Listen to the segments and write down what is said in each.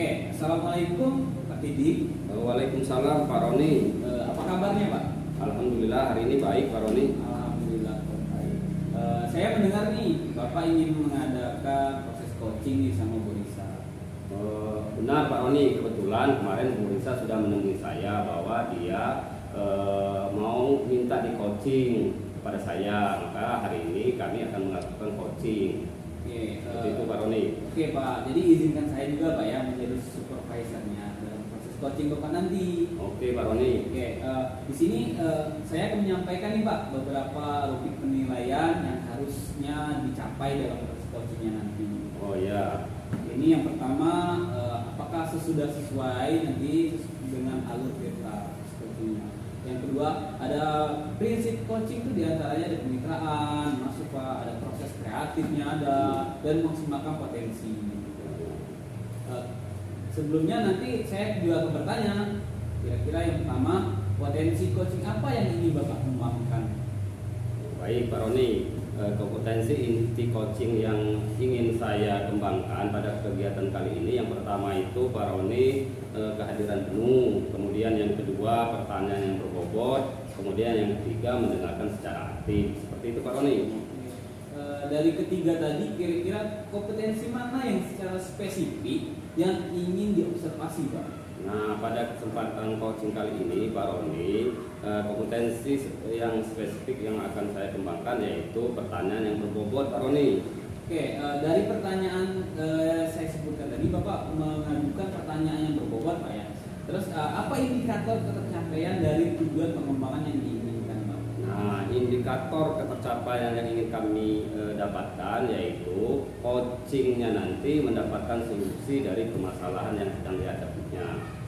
Oke, assalamualaikum Pak Tidi. Waalaikumsalam Pak Roni. Apa kabarnya Pak? Alhamdulillah hari ini baik Pak Roni. Alhamdulillah baik. Saya mendengar nih Bapak ingin mengadakan proses coaching nih sama Bu Risa. Benar Pak Roni, kebetulan kemarin Bu Risa sudah menemui saya bahwa dia mau minta di coaching kepada saya, maka hari ini kami akan melakukan coaching. Oke, Seperti itu Pak Roni. Oke Pak, jadi izinkan saya juga Pak ya menjadi supervisornya dalam proses coaching Bapak nanti. Oke Pak Roni. Oke, di sini saya akan menyampaikan nih Pak beberapa rubrik penilaian yang harusnya dicapai dalam proses coachingnya nanti. Oh ya. Ini yang pertama, apakah sudah sesuai nanti dengan alur kita coachingnya. Yang kedua, ada prinsip coaching itu diantaranya ada kemitraan, masuk Pak, ada proses kreatifnya ada, dan maksimalkan potensi. Sebelumnya nanti saya juga akan bertanya, kira-kira yang pertama, potensi coaching apa yang ingin Bapak kembangkan? Baik Pak Roni, kompetensi inti coaching yang ingin saya kembangkan pada kegiatan kali ini, yang pertama itu Pak Roni, kehadiran penuh, kemudian yang kedua pertanyaan yang berbobot, kemudian yang ketiga mendengarkan secara aktif. Seperti itu Pak Roni. Dari ketiga tadi, kira-kira kompetensi mana yang secara spesifik yang ingin diobservasi Pak? Nah, pada kesempatan coaching kali ini Pak Roni, kompetensi yang spesifik yang akan saya kembangkan yaitu pertanyaan yang berbobot Pak Roni. Oke, dari pertanyaan saya sebutkan tadi, Bapak mengajukan pertanyaan yang berbobot Pak ya. Terus apa indikator ketercapaian dari tujuan pengembangan yang diinginkan Pak? Nah, indikator ketercapaian yang ingin kami dapatkan yaitu coachingnya nanti mendapatkan solusi dari permasalahan yang sedang dihadapinya.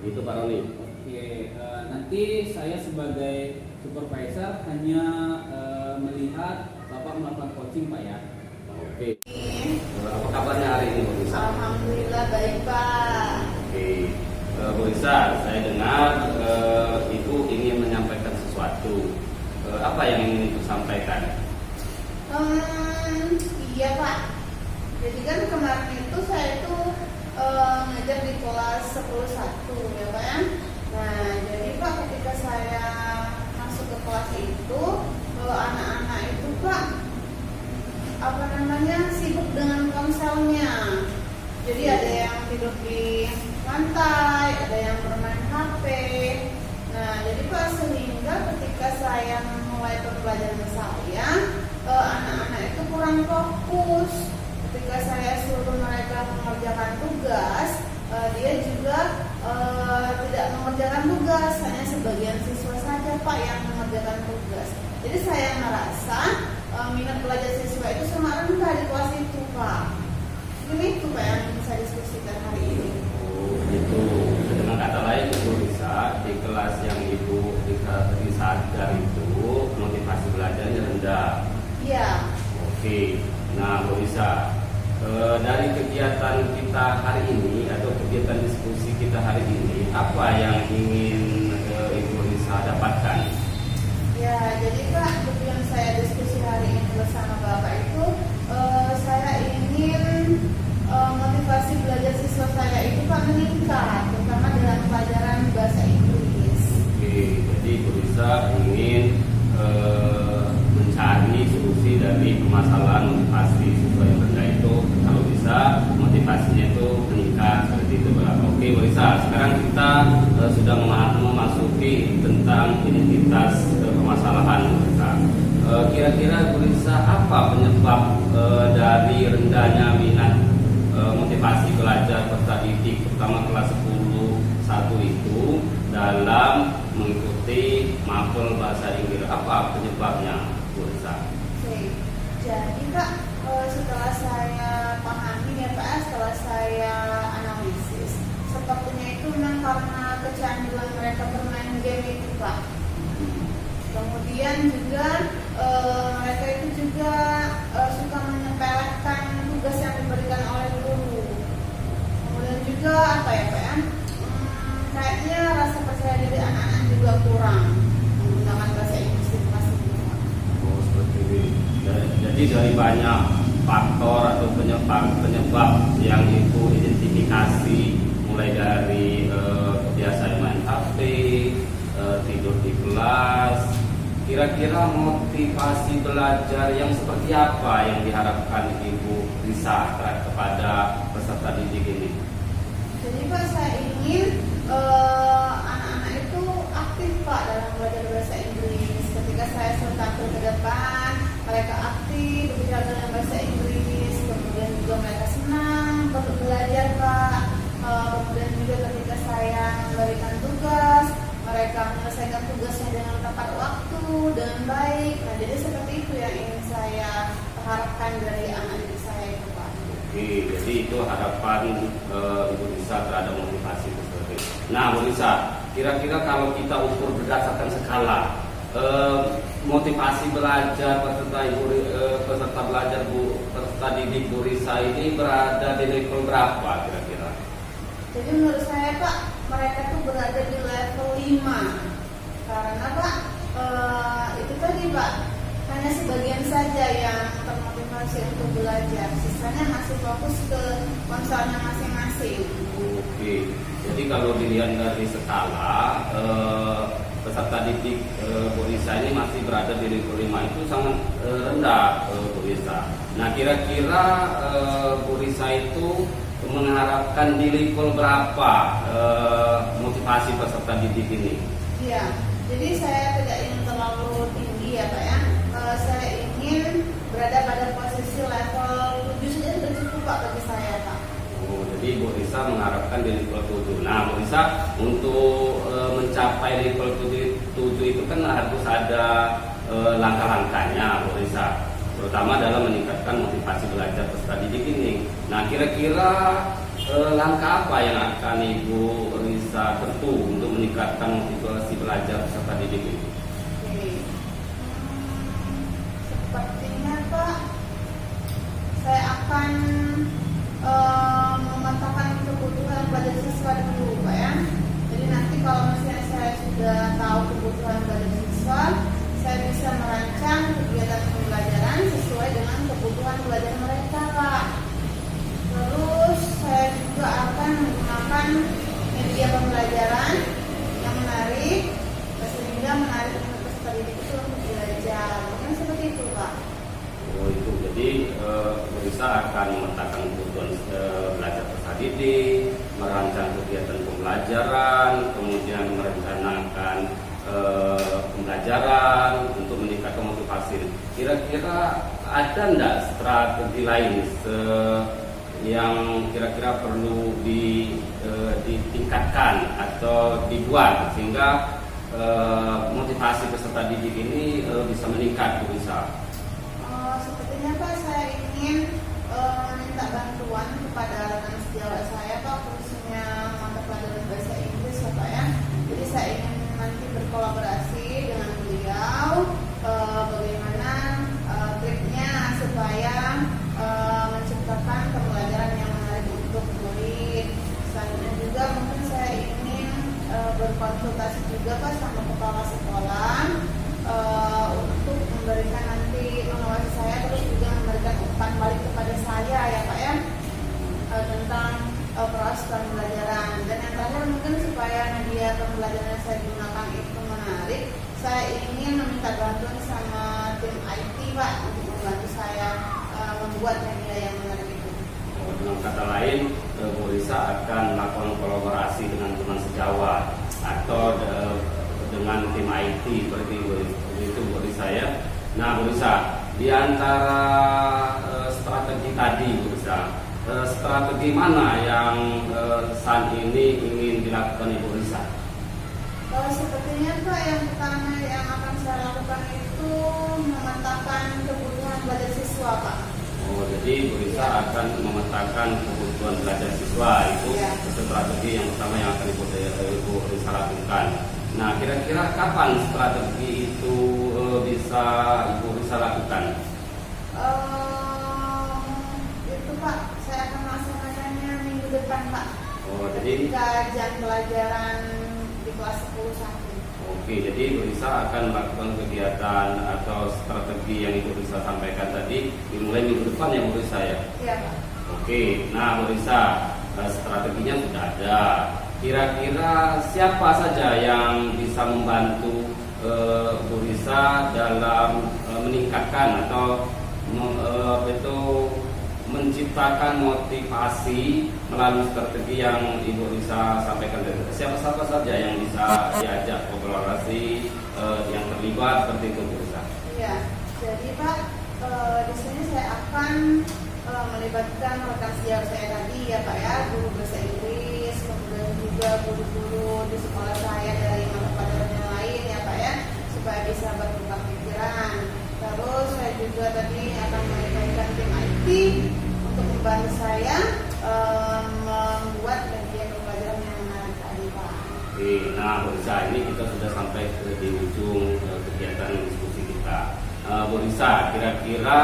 Itu Pak Roni. Oke, nanti saya sebagai supervisor hanya melihat Bapak melakukan coaching Pak ya. Oke. Apa kabarnya hari ini Bu Risa? Alhamdulillah baik Pak. Oke. Bu Risa, saya dengar Ibu ingin menyampaikan sesuatu. Apa yang ingin Ibu sampaikan? Iya Pak. Jadi kan kemarin itu saya itu ngajar di kelas 10-1 ya Pak ya. Nah jadi Pak ketika saya masuk ke kelas itu, anak-anak itu Pak sibuk dengan ponselnya. Jadi ada yang tidur di lantai, ada yang bermain HP. Nah jadi Pak sehingga ketika saya mulai pembelajaran saya, anak-anak itu kurang fokus. Ketika saya suruh mereka mengerjakan tugas, dia juga tidak mengerjakan tugas, hanya sebagian siswa saja Pak yang mengerjakan tugas. Jadi saya merasa minat belajar siswa itu sangat rendah di kelas itu Pak. Ini itu Pak yang saya diskusikan hari ini. Oh, itu. Dengan kata lain Ibu bisa di kelas yang Ibu disadar itu motivasi belajarnya rendah. Iya. Oke. Nah, Bu Risa, dari kegiatan kita hari ini atau kegiatan diskusi kita hari ini, apa yang ingin Ibu Risa dapatkan? Ya, jadi Pak, tujuan saya diskusi hari ini bersama Bapak itu, saya ingin motivasi belajar siswa saya itu Pak meningkat, terutama dalam pelajaran bahasa Inggris. Oke, jadi Ibu Risa ingin mencari solusi dari permasalahan motivasi siswa yang rendah itu, kalau bisa motivasinya itu meningkat seperti itu Pak. Oke Bu Risa, sekarang kita sudah memasuki tentang identitas permasalahan Bu Risa. Kira-kira Bu Risa apa penyebab dari rendahnya minat motivasi belajar peserta didik terutama kelas 10-1 itu dalam mengikuti mapel bahasa Inggris? Apa penyebabnya Bu Risa? Oke, jadi Pak, setelah saya pahami ya Pak, setelah saya analisis, sepertinya itu memang karena kecanduan mereka bermain game itu Pak. Kemudian juga mereka itu juga suka menyepelekan tugas yang diberikan oleh guru. Kemudian juga apa ya Pak ya? Kayaknya rasa percaya diri anak-anak juga kurang menggunakan bahasa Inggris di kelas itu. Oh, seperti ini. Jadi dari banyak faktor atau penyebab yang Ibu identifikasi mulai mulai dari kebiasaan main HP, tidur di kelas. Kira-kira motivasi belajar yang seperti apa yang diharapkan Ibu Risa kepada peserta didik ini? Jadi Pak, saya ingin anak-anak itu aktif Pak dalam belajar bahasa Inggris. Ketika saya sertakan ke depan, mereka aktif berbicara dengan bahasa Inggris. Kemudian juga mereka senang belajar Pak. Kemudian juga ketika saya memberikan tugas, mereka menyelesaikan tugasnya dengan tepat waktu, dengan baik. Nah, jadi seperti itu yang ingin saya harapkan dari anak didik saya itu Pak. Oke, jadi itu harapan Ibu Risa terhadap motivasi tersebut. Nah, Bu Risa, kira-kira kalau kita ukur berdasarkan skala motivasi belajar peserta belajar peserta didik Bu Risa ini berada di level berapa kira-kira? Jadi menurut saya Pak, mereka tuh berada di level 5. Karena Pak, itu tadi Pak, hanya sebagian saja yang termotivasi untuk belajar. Sisanya masih fokus ke ponselnya masing-masing. Oke, jadi kalau dilihat dari skala peserta didik Bu Risa ini masih berada di level 5, itu sangat rendah Bu Risa. Nah, kira-kira Bu Risa itu mengharapkan di level berapa motivasi peserta didik ini? Iya, jadi saya tidak ingin terlalu tinggi ya Pak ya. Saya ingin berada pada posisi level 7 saja sudah cukup Pak bagi saya Pak. Oh, jadi Bu Risa mengharapkan di level 7. Nah, Bu Risa untuk mencapai level 7 itu kan harus ada langkah-langkahnya Bu Risa, terutama dalam meningkatkan motivasi belajar peserta didik ini. Nah, kira-kira langkah apa yang akan Ibu Risa tempuh untuk meningkatkan motivasi belajar peserta didik ini? Oke. Sepertinya Pak, saya akan memetakan kebutuhan belajar siswa dulu Pak ya. Jadi nanti kalau misalnya saya sudah tahu kebutuhan belajar siswa, saya bisa merancang kegiatan pembelajaran sesuai dengan kebutuhan belajar mereka Pak. Terus saya juga akan menggunakan media pembelajaran yang menarik sehingga menarik peserta didik itu untuk belajar. Mungkin seperti itu Pak. Oh, itu jadi Bu Risa akan memetakan kebutuhan belajar peserta didik, merancang kegiatan pembelajaran, kemudian merencanakan pembelajaran untuk meningkatkan motivasi. Kira-kira ada enggak strategi lain yang kira-kira perlu ditingkatkan atau dibuat sehingga motivasi peserta didik ini bisa meningkat Bu Risa? Sepertinya Pak, saya ingin minta bantuan kepada rekan sejawat saya Pak, khususnya mata pelajaran bahasa Inggris ya Pak ya. Jadi saya ingin nanti berkolaborasi dengan beliau bagaimana triknya supaya menciptakan pembelajaran yang menarik untuk murid. Selanjutnya juga mungkin saya ingin berkonsultasi juga Pak sama kepala sekolah untuk memberikan nanti mengawasi saya, terus juga memberikan umpan balik kepada saya ya Pak ya tentang proses pembelajaran. Dan yang terakhir mungkin supaya media pembelajaran yang saya gunakan itu menarik, saya ingin meminta bantuan sama tim IT Pak untuk membantu saya membuat media yang menarik itu. Dengan kata lain, Bu Risa akan melakukan kolaborasi dengan teman sejawat atau dengan tim IT seperti itu Bu Risa ya. Nah Bu Risa, di antara strategi tadi Bu Risa, strategi mana yang saat ini ingin dilakukan Ibu Risa? Sepertinya Pak, yang pertama yang akan saya lakukan itu memetakan kebutuhan belajar siswa Pak. Oh, jadi Bu Risa akan memetakan kebutuhan belajar siswa, itu strategi yang pertama yang akan Ibu Risa lakukan. Nah, kira-kira kapan strategi itu bisa Ibu Risa lakukan? Itu Pak, saya akan melaksanakannya minggu depan Pak. Oh, jadi jam pelajaran di kelas 10 1. Oke, jadi Ibu Risa akan melakukan kegiatan atau strategi yang Ibu Risa sampaikan tadi dimulai minggu depan ya Bu Risa ya? Iya Pak. Oke, nah Bu Risa, strateginya sudah ada. Kira-kira siapa saja yang bisa membantu Bu Risa dalam meningkatkan atau menciptakan motivasi melalui strategi yang Ibu Risa sampaikan tadi? Siapa saja yang bisa diajak kolaborasi, yang terlibat seperti itu, Bu Risa? Iya, jadi Pak, di sini saya akan melibatkan rekan sejawat saya tadi ya Pak ya, guru bahasa Inggris, kemudian juga guru-guru di sekolah saya dari mata pelajaran yang lain ya Pak ya, supaya bisa bertukar pikiran. Terus saya juga tadi akan melibatkan tim IT untuk membantu saya membuat media pembelajaran yang menarik tadi Pak. Oke, nah Bu Risa, ini kita sudah sampai di ujung kegiatan diskusi kita. Bu Risa, kira-kira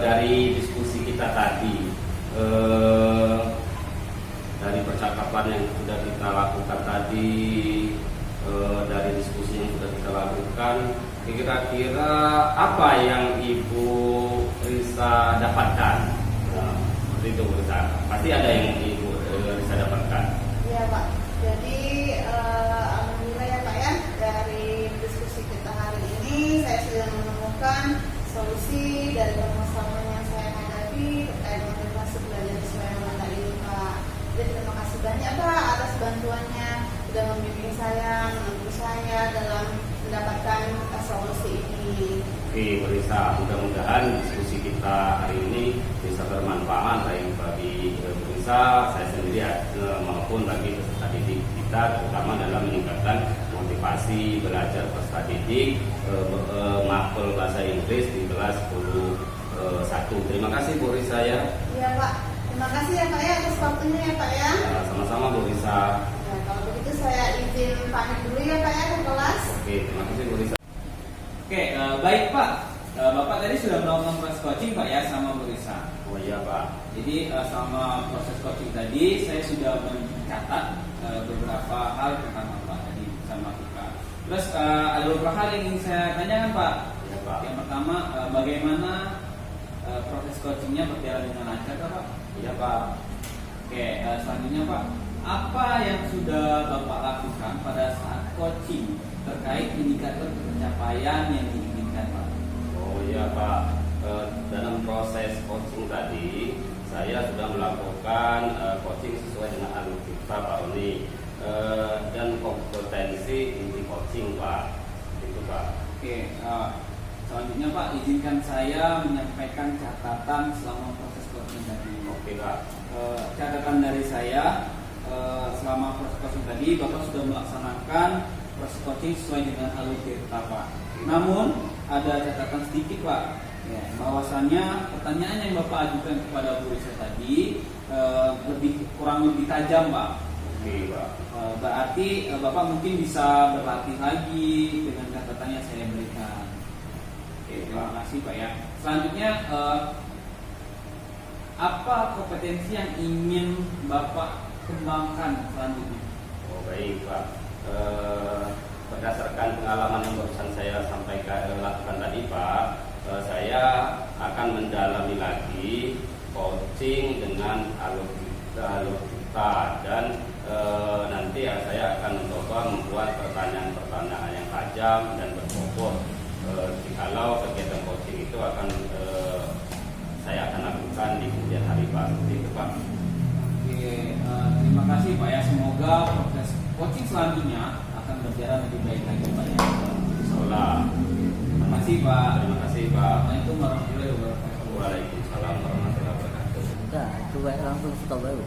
dari diskusi kita tadi, dari percakapan yang sudah kita lakukan tadi, dari diskusi yang sudah kita lakukan, kira-kira apa yang Ibu Risa dapatkan? Seperti itu Bu Risa, pasti ada yang Ibu Risa dapatkan. Iya Pak, jadi alhamdulillah ya Pak ya, dari diskusi kita hari ini saya sudah menemukan solusi dari permasalahan yang saya hadapi terkait motivasi belajar siswa yang rendah ini Pak. Jadi terima kasih banyak Pak atas bantuannya, sudah membimbing saya, membantu saya dalam mendapatkan solusi ini. Oke, Bu Risa, mudah-mudahan diskusi kita hari ini bisa bermanfaat baik bagi Bu Risa, saya sendiri maupun bagi peserta didik kita, terutama dalam meningkatkan motivasi belajar peserta didik mapel bahasa Inggris di kelas 10 1. Terima kasih Bu Risa ya. Iya Pak, terima kasih ya Pak ya atas waktunya ya Pak ya. Sama-sama Bu Risa. Ya, kalau begitu saya izin pamit dulu ya Pak ya ke kelas. Oke, terima kasih Bu Risa. Oke, baik Pak. Bapak tadi sudah melakukan proses coaching Pak ya sama Bu Risa. Oh iya Pak. Jadi selama proses coaching tadi saya sudah mencatat beberapa hal tentang Bapak tadi sama kita. Terus ada beberapa hal yang ingin saya tanyakan Pak. Ya Pak. Yang pertama, bagaimana proses coachingnya berjalan dengan lancar Pak? Iya Pak. Oke, selanjutnya Pak, apa yang sudah Bapak lakukan pada saat coaching terkait indikator pencapaian yang diinginkan Pak? Oh iya Pak, dalam proses coaching tadi saya sudah melakukan coaching sesuai dengan alur kita Pak Roni, dan kompetensi inti coaching Pak, itu Pak. Oke, selanjutnya Pak, izinkan saya menyampaikan catatan selama proses coaching tadi. Oke Pak. Catatan dari saya, selama proses coaching tadi Bapak sudah melaksanakan proses coaching sesuai dengan alur kita Pak. Namun ada catatan sedikit Pak, ya, bahwasannya pertanyaan yang Bapak ajukan kepada Bu Risa tadi kurang lebih tajam Pak. Oke Pak. Berarti Bapak mungkin bisa berlatih lagi dengan catatan yang saya berikan. Oke, terima kasih Pak ya. Selanjutnya apa kompetensi yang ingin Bapak kembangkan selanjutnya? Oh baik Pak. Berdasarkan pengalaman yang barusan saya sampaikan lakukan tadi Pak, saya akan mendalami lagi coaching dengan alur kita dan nanti saya akan mencoba membuat pertanyaan-pertanyaan yang tajam dan berbobot. Jikalau kegiatan coaching itu saya akan lakukan di kemudian hari Pak. Itu Pak. Oke, terima kasih Pak ya. Semoga proses coaching selanjutnya akan berjalan lebih baik lagi Pak ya. Insyaallah. Terima kasih Pak. Terima kasih Pak. Assalamualaikum warahmatullahi wabarakatuh. Waalaikumsalam warahmatullahi wabarakatuh. Udah, itu baik langsung stop baru.